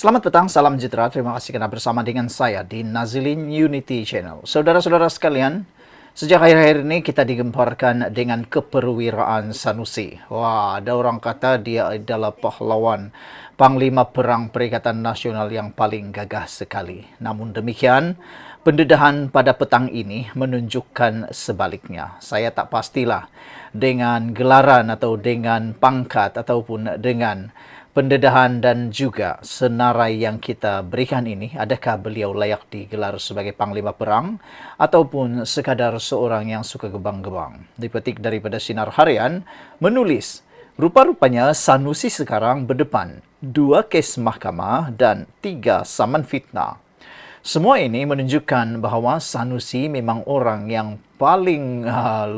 Selamat petang, salam sejahtera. Terima kasih karena bersama dengan saya di Nazilin Unity Channel. Saudara-saudara sekalian, sejak akhir-akhir ini kita digemparkan dengan keperwiraan Sanusi. Wah, ada orang kata dia adalah pahlawan, panglima perang Perikatan Nasional yang paling gagah sekali. Namun demikian, pendedahan pada petang ini menunjukkan sebaliknya. Saya tak pastilah dengan gelaran atau dengan pangkat ataupun dengan pendedahan dan juga senarai yang kita berikan ini, adakah beliau layak digelar sebagai panglima perang ataupun sekadar seorang yang suka gebang-gebang? Dipetik daripada Sinar Harian menulis, rupa-rupanya Sanusi sekarang berdepan 2 kes mahkamah dan 3 saman fitnah. Semua ini menunjukkan bahawa Sanusi memang orang yang paling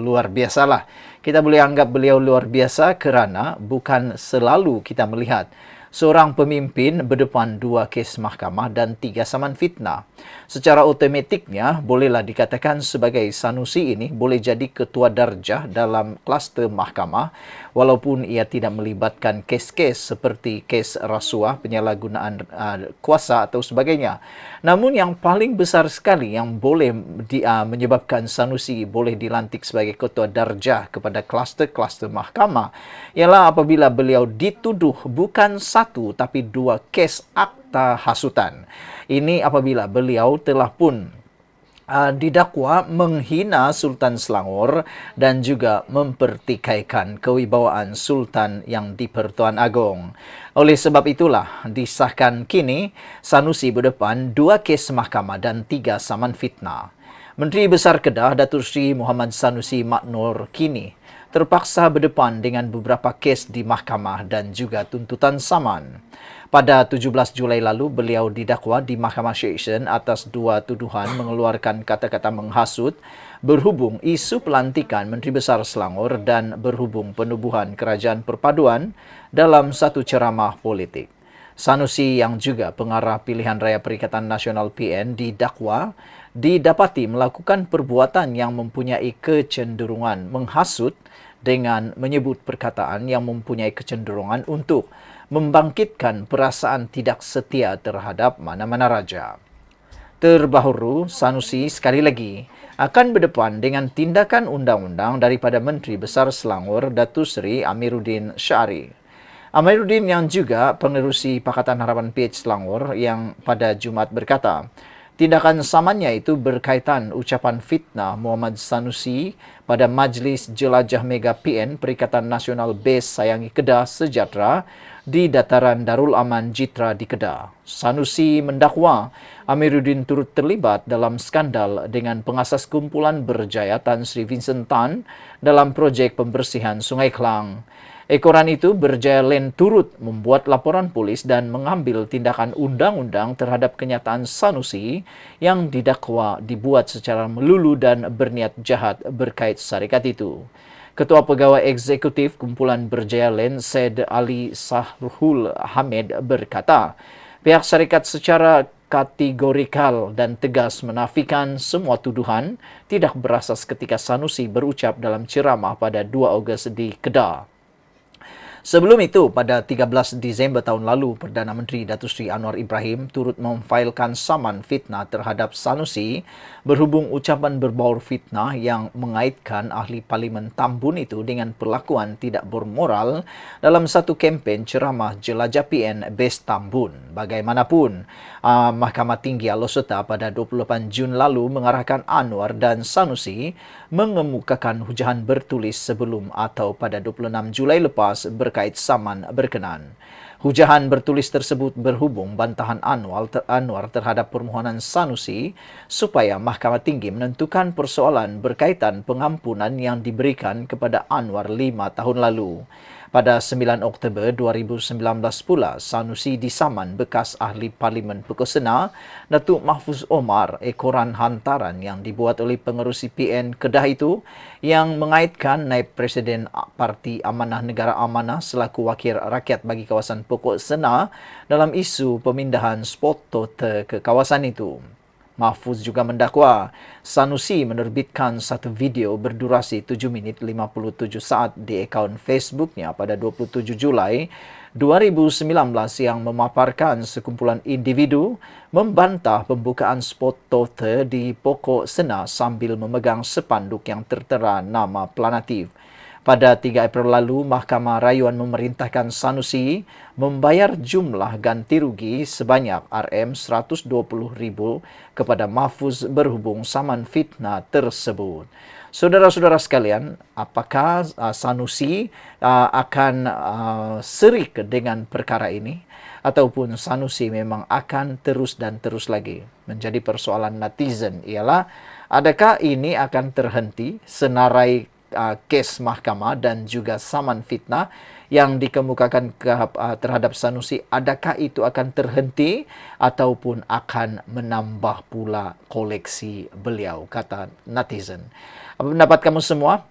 luar biasa lah. Kita boleh anggap beliau luar biasa kerana bukan selalu kita melihat seorang pemimpin berdepan 2 kes mahkamah dan 3 saman fitnah. Secara otomatiknya, bolehlah dikatakan sebagai Sanusi ini boleh jadi ketua darjah dalam kluster mahkamah walaupun ia tidak melibatkan kes-kes seperti kes rasuah, penyalahgunaan kuasa atau sebagainya. Namun yang paling besar sekali yang boleh menyebabkan Sanusi boleh dilantik sebagai ketua darjah kepada kluster-kluster mahkamah ialah apabila beliau dituduh bukan 1 tapi 2 kes akta hasutan. Ini apabila beliau telah pun didakwa menghina Sultan Selangor dan juga mempertikaikan kewibawaan Sultan yang di-Pertuan Agong. Oleh sebab itulah disahkan kini Sanusi berdepan 2 kes mahkamah dan 3 saman fitnah. Menteri Besar Kedah Datuk Seri Muhammad Sanusi Maknor kini terpaksa berdepan dengan beberapa kes di mahkamah dan juga tuntutan saman. Pada 17 Julai lalu, beliau didakwa di Mahkamah Session atas 2 tuduhan mengeluarkan kata-kata menghasut berhubung isu pelantikan Menteri Besar Selangor dan berhubung penubuhan Kerajaan Perpaduan dalam satu ceramah politik. Sanusi yang juga pengarah pilihan raya Perikatan Nasional PN didapati melakukan perbuatan yang mempunyai kecenderungan menghasut dengan menyebut perkataan yang mempunyai kecenderungan untuk membangkitkan perasaan tidak setia terhadap mana-mana raja. Terbaru, Sanusi sekali lagi akan berdepan dengan tindakan undang-undang daripada Menteri Besar Selangor Datuk Seri Amiruddin Syari. Amiruddin yang juga pengerusi Pakatan Harapan PH Selangor yang pada Jumaat berkata, tindakan samannya itu berkaitan ucapan fitnah Muhammad Sanusi pada Majlis Jelajah Mega PN Perikatan Nasional Base Sayangi Kedah Sejahtera di Dataran Darul Aman Jitra di Kedah. Sanusi mendakwa Amiruddin turut terlibat dalam skandal dengan pengasas kumpulan berjaya Tan Sri Vincent Tan dalam projek pembersihan Sungai Klang. Ekoran itu Berjaya Land turut membuat laporan polis dan mengambil tindakan undang-undang terhadap kenyataan Sanusi yang didakwa dibuat secara melulu dan berniat jahat berkait syarikat itu. Ketua Pegawai Eksekutif Kumpulan Berjaya Land, Said Ali Sahrul Hamid berkata, pihak syarikat secara kategorikal dan tegas menafikan semua tuduhan tidak berasas ketika Sanusi berucap dalam ceramah pada 2 Ogos di Kedah. Sebelum itu, pada 13 Disember tahun lalu, Perdana Menteri Datuk Seri Anwar Ibrahim turut memfailkan saman fitnah terhadap Sanusi berhubung ucapan berbaur fitnah yang mengaitkan ahli Parlimen Tambun itu dengan perlakuan tidak bermoral dalam satu kempen ceramah jelajah PN Base Tambun. Bagaimanapun, Mahkamah Tinggi Alosota pada 28 Jun lalu mengarahkan Anwar dan Sanusi mengemukakan hujahan bertulis sebelum atau pada 26 Julai lepas berkait saman berkenan. Hujahan bertulis tersebut berhubung bantahan Anwar terhadap permohonan Sanusi supaya Mahkamah Tinggi menentukan persoalan berkaitan pengampunan yang diberikan kepada Anwar 5 tahun lalu. Pada 9 Oktober 2019 pula, Sanusi disaman bekas ahli Parlimen Pekosena Datuk Mahfuz Omar ekoran hantaran yang dibuat oleh pengerusi PN Kedah itu yang mengaitkan naib Presiden Parti Amanah Negara Amanah selaku wakil rakyat bagi kawasan Pokok Sena dalam isu pemindahan spot Tote ke kawasan itu. Mahfuz juga mendakwa Sanusi menerbitkan satu video berdurasi 7 menit 57 saat di akaun Facebooknya pada 27 Julai 2019 yang memaparkan sekumpulan individu membantah pembukaan spot Tothe di pokok Sena sambil memegang spanduk yang tertera nama planatif. Pada 3 April lalu, Mahkamah Rayuan memerintahkan Sanusi membayar jumlah ganti rugi sebanyak RM120,000 kepada Mahfuz berhubung saman fitnah tersebut. Saudara-saudara sekalian, apakah Sanusi akan serik dengan perkara ini? Ataupun Sanusi memang akan terus dan terus lagi? Menjadi persoalan netizen ialah, adakah ini akan terhenti senarai kes mahkamah dan juga saman fitnah yang dikemukakan terhadap Sanusi, adakah itu akan terhenti ataupun akan menambah pula koleksi beliau, kata netizen. Apa pendapat kamu semua?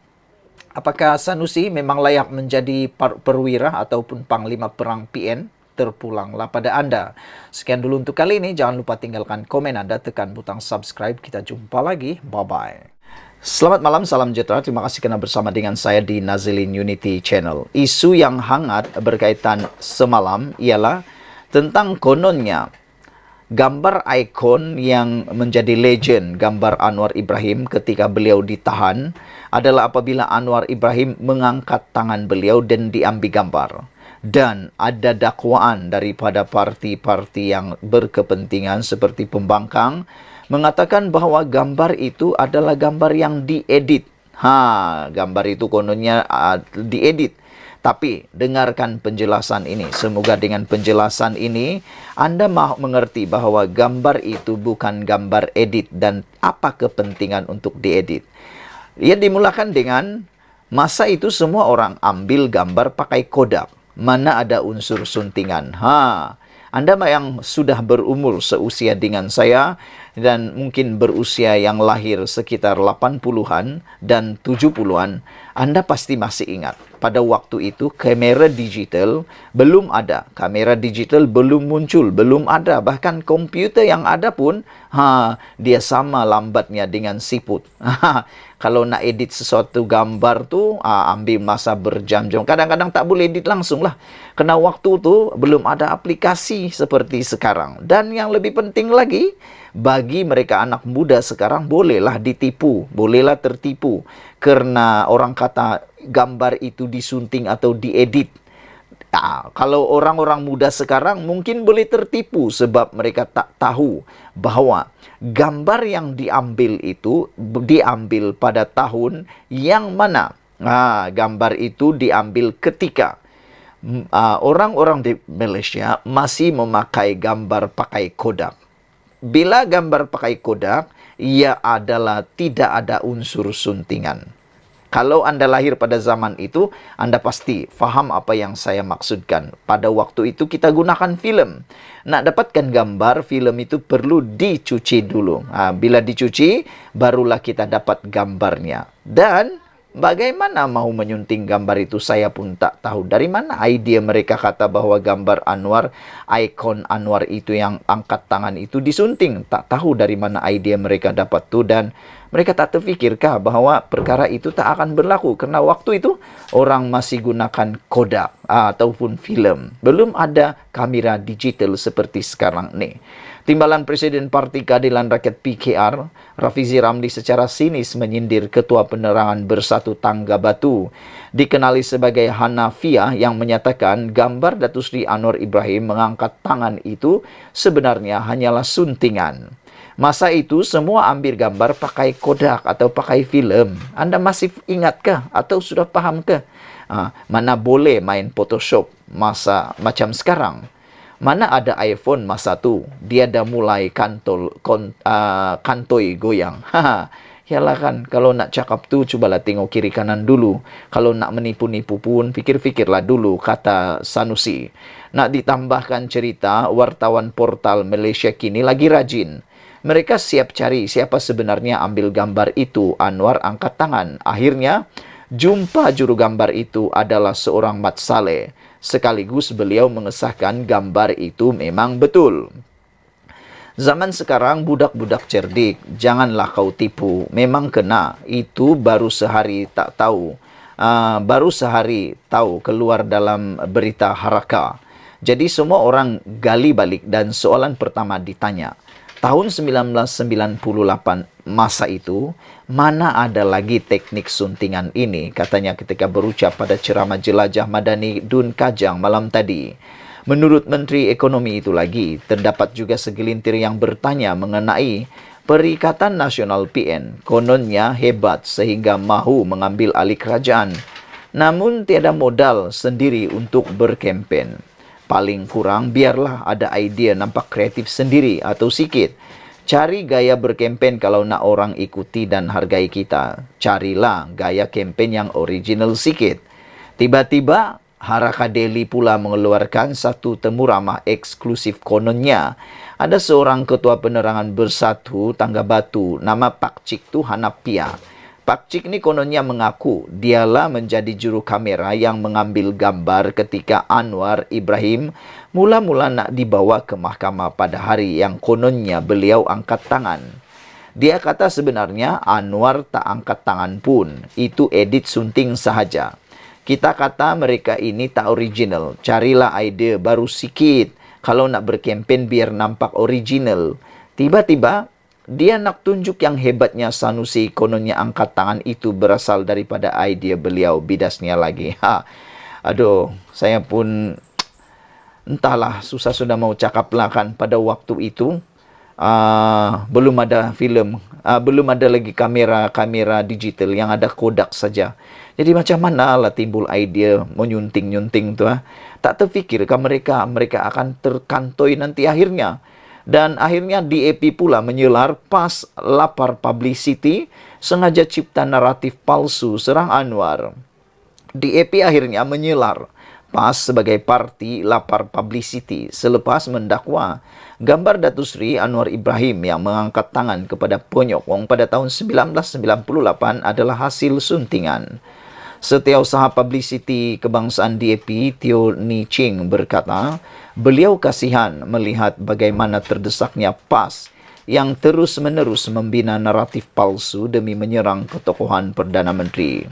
Apakah Sanusi memang layak menjadi perwira ataupun panglima perang PN? Terpulanglah pada Anda. Sekian dulu untuk kali ini. Jangan lupa tinggalkan komen Anda, tekan butang subscribe. Kita jumpa lagi. Bye-bye. Selamat malam, salam sejahtera. Terima kasih kerana bersama dengan saya di Nazilin Unity Channel. Isu yang hangat berkaitan semalam ialah tentang kononnya gambar ikon yang menjadi legend, gambar Anwar Ibrahim ketika beliau ditahan adalah apabila Anwar Ibrahim mengangkat tangan beliau dan diambil gambar. Dan ada dakwaan daripada parti-parti yang berkepentingan seperti pembangkang mengatakan bahawa gambar itu adalah gambar yang diedit. Gambar itu kononnya diedit. Tapi dengarkan penjelasan ini. Semoga dengan penjelasan ini Anda mahu mengerti bahawa gambar itu bukan gambar edit dan apa kepentingan untuk diedit. Ia dimulakan dengan masa itu semua orang ambil gambar pakai Kodak. Mana ada unsur suntingan. Anda yang sudah berumur seusia dengan saya dan mungkin berusia yang lahir sekitar 80-an dan 70-an, Anda pasti masih ingat. Pada waktu itu kamera digital belum ada. Kamera digital belum muncul, belum ada. Bahkan komputer yang ada pun dia sama lambatnya dengan siput. Kalau nak edit sesuatu gambar tu ambil masa berjam-jam. Kadang-kadang tak boleh edit langsung lah. Kerana waktu tu belum ada aplikasi seperti sekarang. Dan yang lebih penting lagi, bagi mereka anak muda sekarang bolehlah ditipu, bolehlah tertipu. Kerana orang kata gambar itu disunting atau diedit. Kalau orang-orang muda sekarang mungkin boleh tertipu sebab mereka tak tahu bahawa gambar yang diambil itu diambil pada tahun yang mana. Gambar itu diambil ketika orang-orang di Malaysia masih memakai gambar pakai Kodak. Bila gambar pakai Kodak, ia adalah tidak ada unsur suntingan. Kalau Anda lahir pada zaman itu, Anda pasti faham apa yang saya maksudkan. Pada waktu itu kita gunakan filem. Nak dapatkan gambar, filem itu perlu dicuci dulu. Bila dicuci, barulah kita dapat gambarnya. Dan bagaimana mau menyunting gambar itu, saya pun tak tahu. Dari mana idea mereka kata bahawa gambar Anwar, ikon Anwar itu yang angkat tangan itu disunting. Tak tahu dari mana idea mereka dapat tu, dan mereka tak terfikirkah bahawa perkara itu tak akan berlaku. Kerana waktu itu orang masih gunakan Kodak ataupun filem. Belum ada kamera digital seperti sekarang ni. Timbalan Presiden Parti Keadilan Rakyat PKR, Rafizi Ramli secara sinis menyindir Ketua Penerangan Bersatu Tangga Batu, dikenali sebagai Hanafiah, yang menyatakan gambar Datuk Seri Anwar Ibrahim mengangkat tangan itu sebenarnya hanyalah suntingan. Masa itu semua ambil gambar pakai Kodak atau pakai filem. Anda masih ingatkah atau sudah fahamkah? Mana boleh main Photoshop masa macam sekarang? Mana ada iPhone masa tu? Dia dah mulai kantoi goyang. Yalah kan, kalau nak cakap tu, cubalah tengok kiri kanan dulu. Kalau nak menipu-nipu pun, fikir-fikirlah dulu, kata Sanusi. Nak ditambahkan cerita, wartawan portal Malaysia Kini lagi rajin. Mereka siap cari siapa sebenarnya ambil gambar itu. Anwar angkat tangan. Akhirnya, jumpa juru gambar itu adalah seorang Mat Saleh. Sekaligus beliau mengesahkan gambar itu memang betul. Zaman sekarang budak-budak cerdik, janganlah kau tipu. Memang kena, itu baru sehari tak tahu. Baru sehari tahu keluar dalam berita Haraka. Jadi semua orang gali balik dan soalan pertama ditanya. Tahun 1998 masa itu, mana ada lagi teknik suntingan ini? Katanya ketika berucap pada ceramah jelajah Madani Dun Kajang malam tadi. Menurut Menteri Ekonomi itu lagi, terdapat juga segelintir yang bertanya mengenai Perikatan Nasional PN. Kononnya hebat sehingga mahu mengambil alih kerajaan. Namun tiada modal sendiri untuk berkempen. Paling kurang biarlah ada idea nampak kreatif sendiri atau sikit. Cari gaya berkempen kalau nak orang ikuti dan hargai kita. Carilah gaya kempen yang original sikit. Tiba-tiba Haraka Daily pula mengeluarkan satu temu ramah eksklusif kononnya. Ada seorang ketua penerangan bersatu Tangga Batu, nama Pak Cik tu Hanapia. Pak Cik ni kononnya mengaku dialah menjadi juru kamera yang mengambil gambar ketika Anwar Ibrahim mula-mula nak dibawa ke mahkamah pada hari yang kononnya beliau angkat tangan. Dia kata sebenarnya Anwar tak angkat tangan pun, itu edit sunting sahaja. Kita kata mereka ini tak original. Carilah idea baru sikit. Kalau nak berkempen biar nampak original. Tiba-tiba, dia nak tunjuk yang hebatnya Sanusi. Kononnya angkat tangan itu berasal daripada idea beliau. Bidasnya lagi. Aduh, saya pun entahlah, susah sudah mau cakap lah kan. Pada waktu itu, belum ada filem. Belum ada lagi kamera digital. Yang ada Kodak saja. Jadi macam mana lah timbul idea menyunting-nyunting tu. Tak terfikirkah mereka akan terkantoi nanti akhirnya. Dan akhirnya DAP pula menyelar pas lapar publicity, sengaja cipta naratif palsu serang Anwar. DAP akhirnya menyelar PAS sebagai parti lapar publicity selepas mendakwa gambar Datuk Seri Anwar Ibrahim yang mengangkat tangan kepada penyokong pada tahun 1998 adalah hasil suntingan. Setiausaha Publicity Kebangsaan DAP Teo Ni Ching berkata, beliau kasihan melihat bagaimana terdesaknya PAS yang terus-menerus membina naratif palsu demi menyerang ketokohan Perdana Menteri.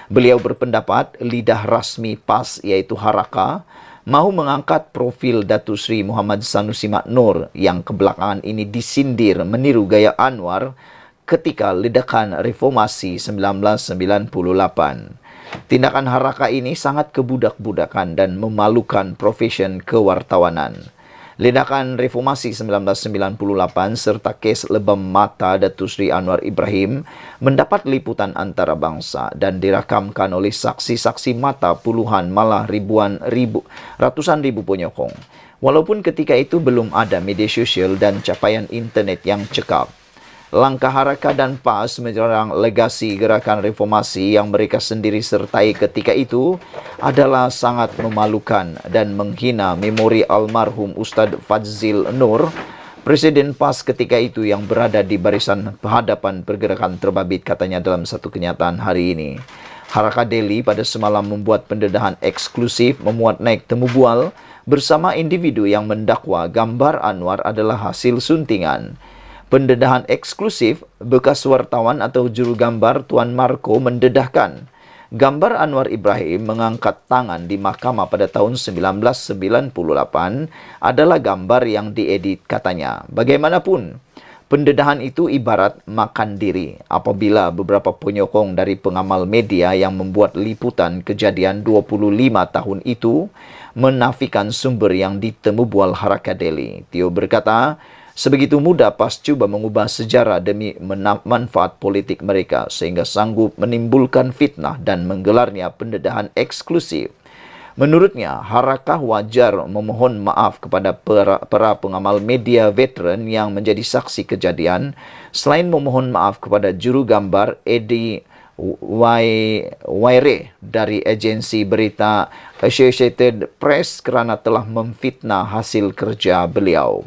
Beliau berpendapat lidah rasmi PAS iaitu Haraka mahu mengangkat profil Datuk Seri Muhammad Sanusi Maknur yang kebelakangan ini disindir meniru gaya Anwar ketika ledakan reformasi 1998. Tindakan Haraka ini sangat kebudak-budakan dan memalukan profesion kewartawanan. Ledakan reformasi 1998 serta kes lebam mata Datuk Seri Anwar Ibrahim mendapat liputan antarabangsa dan dirakamkan oleh saksi-saksi mata puluhan malah ratusan ribu penyokong. Walaupun ketika itu belum ada media sosial dan capaian internet yang cekap. Langkah Haraka dan PAS menyerang legasi gerakan reformasi yang mereka sendiri sertai ketika itu adalah sangat memalukan dan menghina memori almarhum Ustaz Fadzil Nur, Presiden PAS ketika itu yang berada di barisan hadapan pergerakan terbabit, katanya dalam satu kenyataan hari ini. Haraka Daily pada semalam membuat pendedahan eksklusif memuat naik temu bual bersama individu yang mendakwa gambar Anwar adalah hasil suntingan. Pendedahan eksklusif bekas wartawan atau juru gambar Tuan Marco mendedahkan gambar Anwar Ibrahim mengangkat tangan di mahkamah pada tahun 1998 adalah gambar yang diedit katanya. Bagaimanapun, pendedahan itu ibarat makan diri apabila beberapa penyokong dari pengamal media yang membuat liputan kejadian 25 tahun itu menafikan sumber yang ditemu bual Haraka Daily. Teo berkata, sebegitu mudah PAS cuba mengubah sejarah demi manfaat politik mereka sehingga sanggup menimbulkan fitnah dan menggelarnya pendedahan eksklusif. Menurutnya, Haraka wajar memohon maaf kepada para pengamal media veteran yang menjadi saksi kejadian, selain memohon maaf kepada juru gambar Eddie Waire dari agensi berita Associated Press kerana telah memfitnah hasil kerja beliau.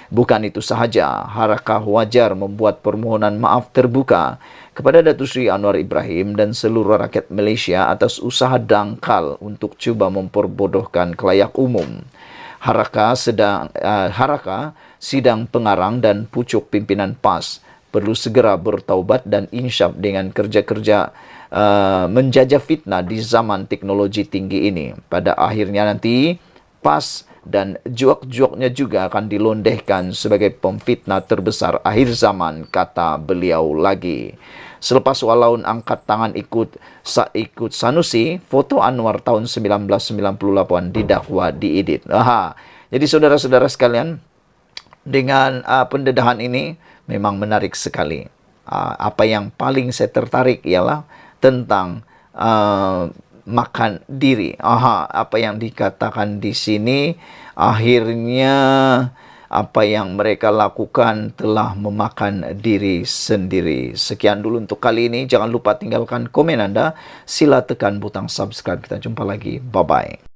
Bukan itu sahaja, Haraka wajar membuat permohonan maaf terbuka kepada Datuk Seri Anwar Ibrahim dan seluruh rakyat Malaysia atas usaha dangkal untuk cuba memperbodohkan kelayak umum. Haraka sidang pengarang dan pucuk pimpinan PAS perlu segera bertaubat dan insyaf dengan kerja-kerja menjajah fitnah di zaman teknologi tinggi ini. Pada akhirnya nanti PAS dan juak-juaknya juga akan dilondehkan sebagai pemfitnah terbesar akhir zaman, kata beliau lagi. Selepas walaun angkat tangan ikut Sanusi, foto Anwar tahun 1998 didakwa diedit. Jadi saudara-saudara sekalian, dengan pendedahan ini memang menarik sekali. Apa yang paling saya tertarik ialah tentang makan diri. Apa yang dikatakan di sini, akhirnya apa yang mereka lakukan telah memakan diri sendiri. Sekian dulu untuk kali ini. Jangan lupa tinggalkan komen Anda. Sila tekan butang subscribe. Kita jumpa lagi. Bye-bye.